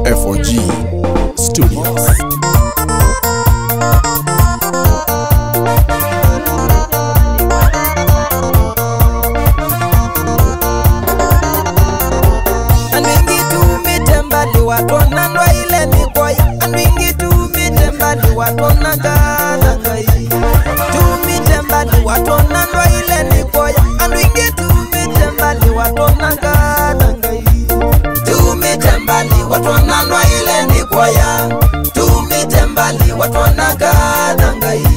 FOG Studios. Watona ndo ile mikoya andwingi tumitembali watona kadangai tumitembali watona ndo ile mikoya andwingi tumitembali watona kadangai tumitembali watona ndo ile mikoya tumitembali watona kadangai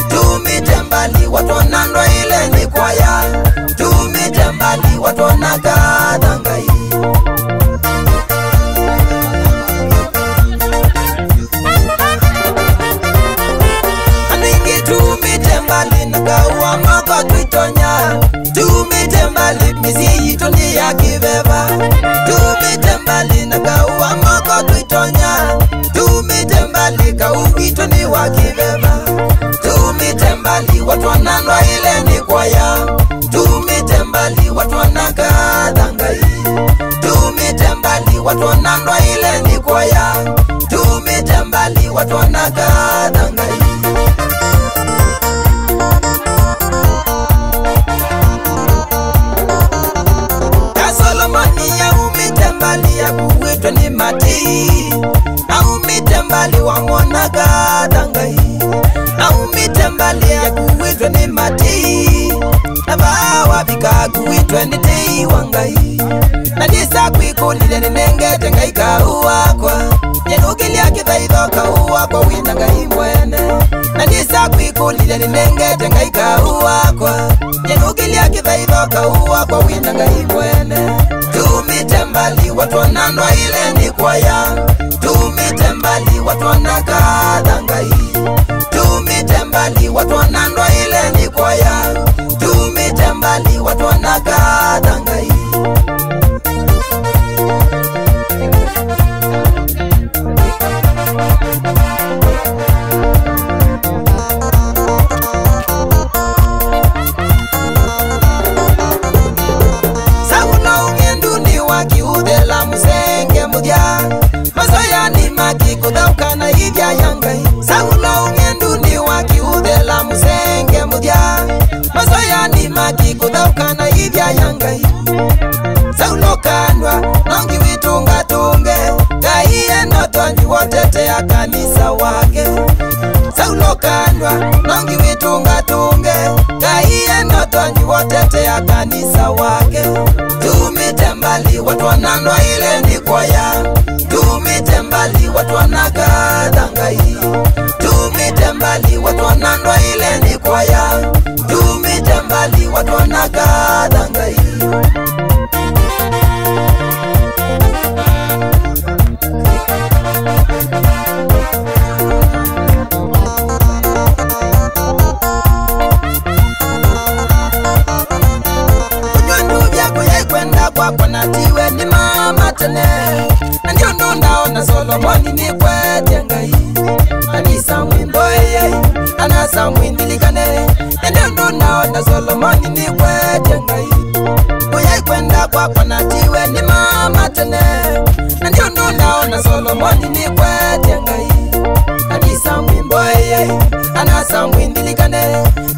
tumitembali watona ndo ile mikoya tumitembali watona kadangai Nagawa moko tuitonya tumitembali mizi itoni ya kibeba tumitembali nagawa moko tuitonya tumitembali kauitoni wa kibeba tumitembali watwana ndo ile mikoya tumitembali watwana kadangai tumitembali watwana ndo ile mikoya tumitembali watwana kadangai kuwitwa ni mati au mitembali wa mwana kadangai au mitembali ya kuwitwa ni mati na bawa bika kuwitwa ni tei wangai na nisa kuikulile ni nengete ngai kauwakwa nyenukilia kithaitho kauwakwa wina ngai mwene na nisa kuikulile ni nengete ngai kauwakwa nyenukilia kithaitho kauwakwa wina ngai mwene tumitembali watwana ndo ile mikoya tumitembali watwana kadangai tumitembali watwana ndo ile mikoya tumitembali watwana kadangai kiudela musenge mudya masoya ni maki kudaukana hivya yangai saulo ungendu ni wakiudela musenge mudya masoya ni maki kudaukana hivya yangai saulo kandwa nongi witunga tunge kaiye notonyi wotete ya kanisa wake saulo kandwa nongi witunga tunge kaiye notonyi wotete ya kanisa wake tumitembali watwana ndo ile mikoya tumitembali watwana kadangai tumitembali watwana ndo ile mikoya tumitembali watwana kadangai kwa natiwe ni mama tene na ndio ndo ndaona Solomoni ni kwete ngai anisa mwimbo yeye anasa mwindilikane na ndio ndo ndaona Solomoni ni kwete ngai kuyai kwenda kwa natiwe ni mama tene na ndio ndo ndaona Solomoni ni kwete ngai anisa mwimbo yeye anasa mwindilikane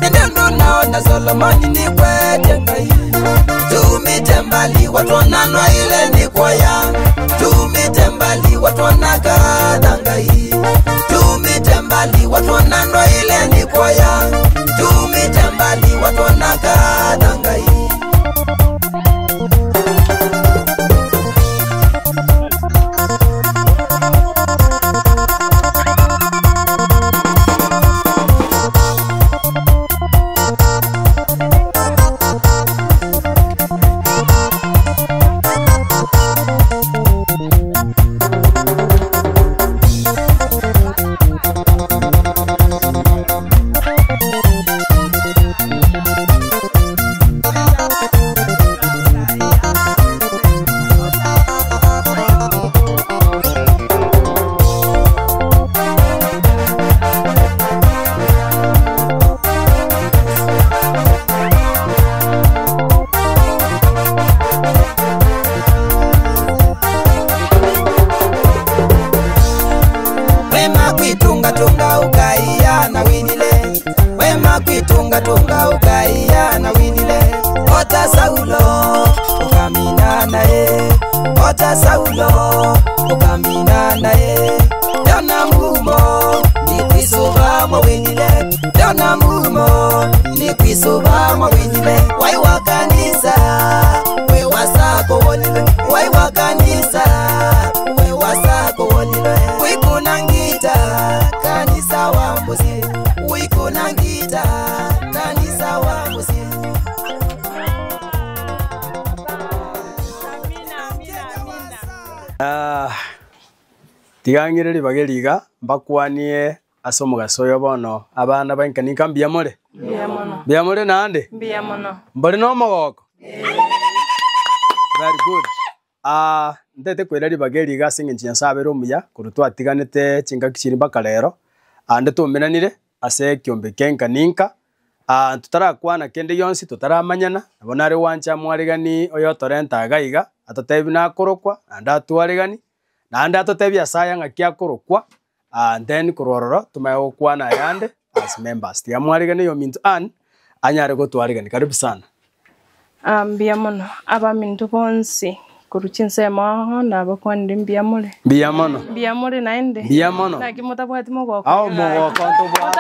na ndio ndo ndaona Solomoni ni kwete ngai tumitembali watwana ndo ile mikoya tumitembali watwana kadangai tumitembali watwana ndo ile mikoya tumitembali watwana kadangai tunga tunga ukaiya na windile ota Saulo ukamina nae ota Saulo ukamina nae dona mumo ni kwisuba mwa windile dona mumo ni kwisuba mwa windile wai wa kanisa we wasako wonile wai wa kanisa we wasako wonile wikunangita kanisa wa mbuzi wikunangita kanisa wa mbuzi. Tigangire libageliga mbakwanie asomugasoyo bono abana bankanika mbiamore mbiamore nande mbiamono mbore no mogoko very good ndete kwira libageliga singinchinya sabero umuya kurutwa tiganete chinga kichiri bakalero ande tumenanire ase kiombe kenkaninka tutarakwana kende yonsi tutaramanyana abonare wancha mwaregani oyo torenta gaiga atotebina korokwa anda tuaregani na anda atotebia saya ngakia korokwa and then kurororo tumayo kwana yande as members tia mwaregani yo mintu anyare go tuaregani karibu sana mbiamono aba mintu bonsi kuruchinse maho na bakwandi mbiamore naende mbiamono na kimutabwati mogoko au mogoko ntobwa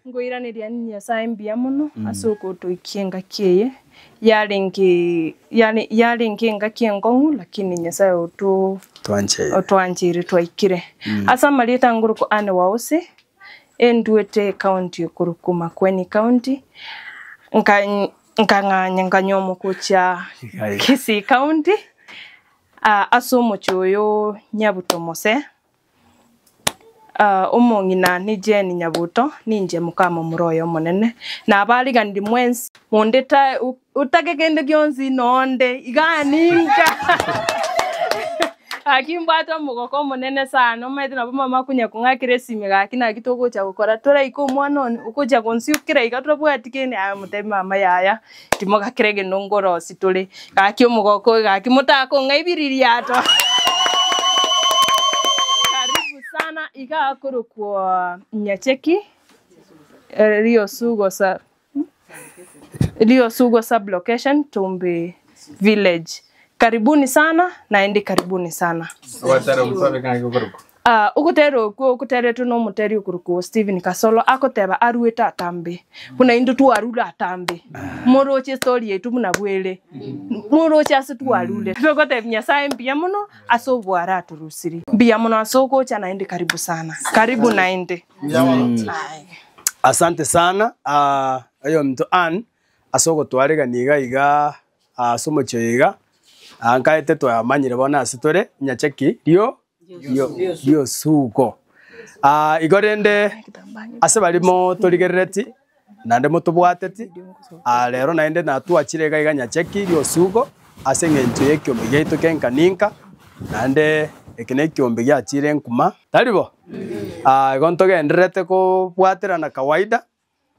ngoira ni dia nya sa mbiamono asoko to ikienga kieye yalingi ngakiengo lakini nyasa oto twanjire twaikire asa malita nguruko ane wause enduete county kuruku Makueni county nkanganya nyomo kucha Kisii county asomo choyo Nyabuto mose umongina ni Jeni Nyabuto ninje mukama muroyo monene na abaligandi mwensi mondeta utakegende gyonzi nonde iganinga akimbata mugoko monene sana maite na mama kunya kungakire sime gakina gitogo cha gukora tora iko mwanone ukuja konsiukira igaturabwatikene aya mutema mama yaya timoga kirege nongoro situle gakyo mugoko gakimutako ngaibiriria ato sana iga kwa Nyacheki Rio Sugo sub location Tumbi village. Karibuni sana naende karibuni sana. watara msabe kange kuruko ukutere tuno muteri ukuruko Steven Kasolo akoteba arueta atambe kuna indu tu arula atambe moroche story yetu muna bwele moroche asitu arule tukote Nyasaye mbiamono asobwara turusiri mbiamono asoko cha naende karibu sana karibu naende asante sana ayo mtu asoko twarega niga iga somo choiga ankaete twamanyire bona asitore Nyacheki Rio Sugo igorende ase barimo torigereti nande mutubwateti lero naende natuachirega iga Nyacheki Rio Sugo ase ngencho yekiombe gaitu kenkaninka nande ekine kiombe giachire nkuma taribo gonto genderete ko bwaterana kawaida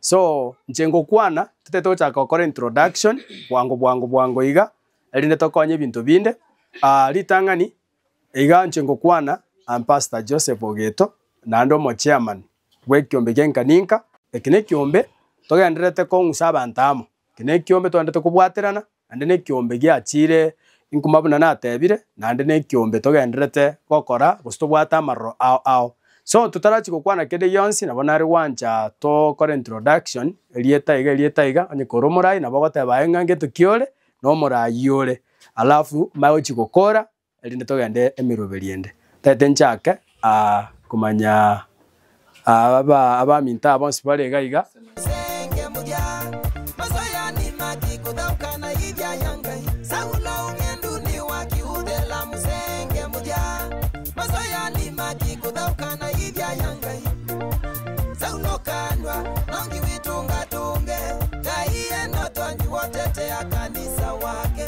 so nchengo kwana tuteto cha kokora introduction bwango iga erinde tokonye bintu binde litangani iga nchengo kwana Pastor Joseph Ogeto nando mo chairman wekiombe genkaninka ekine kiombe togenderete ko ngusaba ntamo kine kiombe twandete kubwaterana ande ne kiombe giachire inkumabuna na atebire nande ne kiombe togenderete gokora gustobwata marro ao so tutarachi kokwana kede yonsi nabonari wancha to kore introduction elietaiga onye koromorai nabogote baengange tukiole no morayole alafu maochi gokora elinde togende emiroberiende tete nchake kumanya aba minta abonsi barega iga senge muja masoya ni maki kudaukana ibya yangai Saulo ngendu ni wakiudela musenge muja masoya ni maki kudaukana ibya yangai Saulo kanwa nongi witunga tunge kaiye notonji wotete ya kanisa wake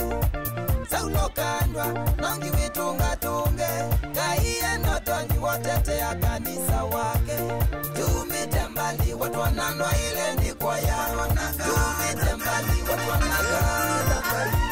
Saulo kanwa nongi witunga tunge kaiye notonji wotete ya kanisa wake tumitembali watu wananwa ile ni kwa ya tumitembali watu wananwa